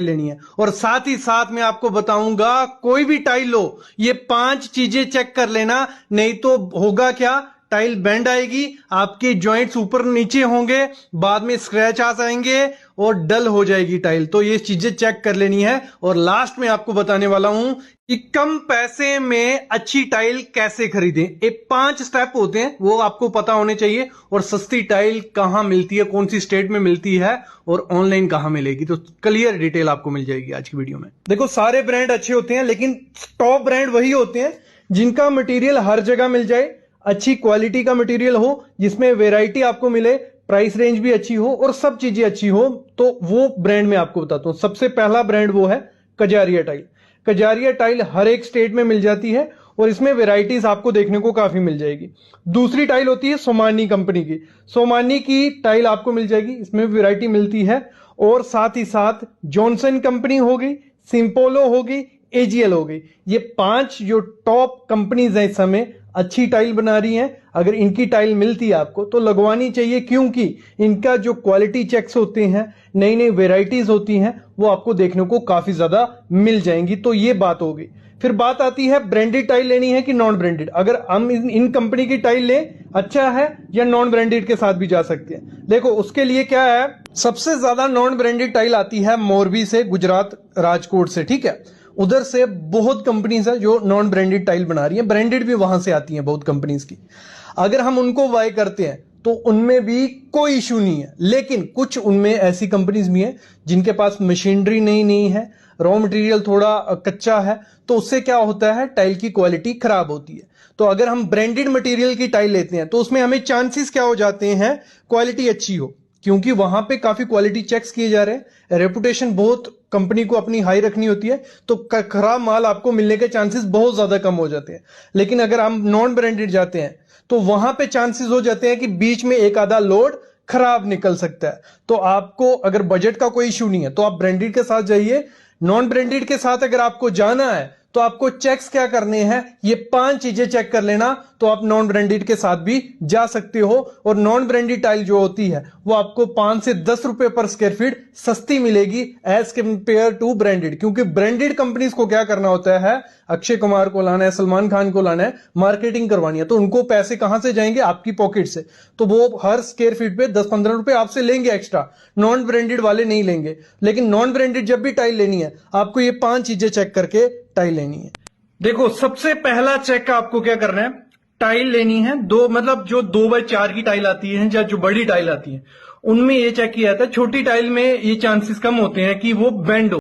लेनी है। और साथ ही साथ मैं आपको बताऊंगा कोई भी टाइल लो, ये 5 चीजें चेक कर लेना, नहीं तो होगा क्या, टाइल बेंड आएगी, आपके जॉइंट्स ऊपर नीचे होंगे, बाद में स्क्रैच आ जाएंगे और डल हो जाएगी टाइल। तो ये चीजें चेक कर लेनी है। और लास्ट में आपको बताने वाला हूं कि कम पैसे में अच्छी टाइल कैसे खरीदें। ये 5 स्टेप होते हैं, वो आपको पता होने चाहिए। और सस्ती टाइल कहां मिलती है, कौन सी स्टेट में मिलती है और ऑनलाइन कहां मिलेगी, तो क्लियर डिटेल आपको मिल जाएगी आज की वीडियो में। देखो, सारे ब्रांड अच्छे होते हैं, लेकिन टॉप ब्रांड वही होते हैं जिनका मटेरियल हर जगह मिल जाए, अच्छी क्वालिटी का मटेरियल हो, जिसमें वैरायटी आपको मिले, प्राइस रेंज भी अच्छी हो और सब चीजें अच्छी हो। तो वो ब्रांड मैं आपको बताता हूं। सबसे पहला ब्रांड वो है कजारिया टाइल। कजारिया टाइल हर एक स्टेट में मिल जाती है और इसमें वैरायटीज आपको देखने को काफी मिल जाएगी। दूसरी टाइल होती है सोमानी कंपनी की। सोमानी की टाइल आपको मिल जाएगी, इसमें वैरायटी मिलती है। और साथ ही साथ जॉनसन कंपनी होगी, सिंपोलो होगी, एजीएल हो गई। ये 5 जो टॉप कंपनीज हैं इस समय अच्छी टाइल बना रही हैं। अगर इनकी टाइल मिलती है आपको तो लगवानी चाहिए, क्योंकि इनका जो क्वालिटी चेक्स होते हैं, नई नई वेराइटीज होती हैं, वो आपको देखने को काफी ज्यादा मिल जाएंगी। तो ये बात हो गई। फिर बात आती है ब्रांडेड टाइल लेनी है कि नॉन ब्रांडेड। अगर हम इन कंपनी की टाइल लें, अच्छा है, या नॉन ब्रांडेड के साथ भी जा सकते हैं। देखो, उसके लिए क्या है, सबसे ज्यादा नॉन ब्रांडेड टाइल आती है मोरबी से, गुजरात, राजकोट से। ठीक है, उधर से बहुत कंपनीज है जो नॉन ब्रांडेड टाइल बना रही है, ब्रांडेड भी वहां से आती है बहुत कंपनीज की। अगर हम उनको बाय करते हैं तो उनमें भी कोई इशू नहीं है। लेकिन कुछ उनमें ऐसी कंपनीज भी हैं जिनके पास मशीनरी नहीं है, रॉ मटेरियल थोड़ा कच्चा है, तो उससे क्या होता है, टाइल की क्वालिटी खराब होती है। तो अगर हम ब्रांडेड मटेरियल की टाइल लेते हैं तो उसमें हमें चांसेस क्या हो जाते हैं, क्वालिटी अच्छी हो, क्योंकि वहां पे काफी क्वालिटी चेक्स किए जा रहे हैं। रेपुटेशन बहुत कंपनी को अपनी हाई रखनी होती है, तो खराब माल आपको मिलने के चांसेस बहुत ज्यादा कम हो जाते हैं। लेकिन अगर हम नॉन ब्रांडेड जाते हैं तो वहां पे चांसेस हो जाते हैं कि बीच में एक आधा लोड खराब निकल सकता है। तो आपको अगर बजट का कोई इशू नहीं है तो आप ब्रांडेड के साथ जाइए। नॉन ब्रांडेड के साथ अगर आपको जाना है तो आपको चेक्स क्या करने हैं, ये 5 चीजें चेक कर लेना, तो आप नॉन ब्रांडेड के साथ भी जा सकते हो। और नॉन ब्रांडेड टाइल जो होती है वो आपको 5 से 10 रुपए पर स्क्वायर फीट सस्ती मिलेगी एज कंपेयर टू ब्रांडेड। क्योंकि ब्रांडेड कंपनीज को क्या करना होता है, अक्षय कुमार को लाना है, सलमान खान को लाना है, मार्केटिंग करवानी है, तो उनको पैसे कहां से जाएंगे, आपकी पॉकेट से। तो वो हर स्क्वायर फीट पे 10-15 रुपए आपसे लेंगे एक्स्ट्रा, नॉन ब्रांडेड वाले नहीं लेंगे। लेकिन नॉन ब्रांडेड जब भी टाइल लेनी है, आपको ये 5 चीजें चेक करके टाइल लेनी है। देखो, सबसे पहला चेक आपको क्या करना है, टाइल लेनी है दो, मतलब जो 2x4 की टाइल आती है या जो बड़ी टाइल आती है, उनमें ये चेक किया जाता है। छोटी टाइल में ये चांसेस कम होते हैं कि वो बेंड हो।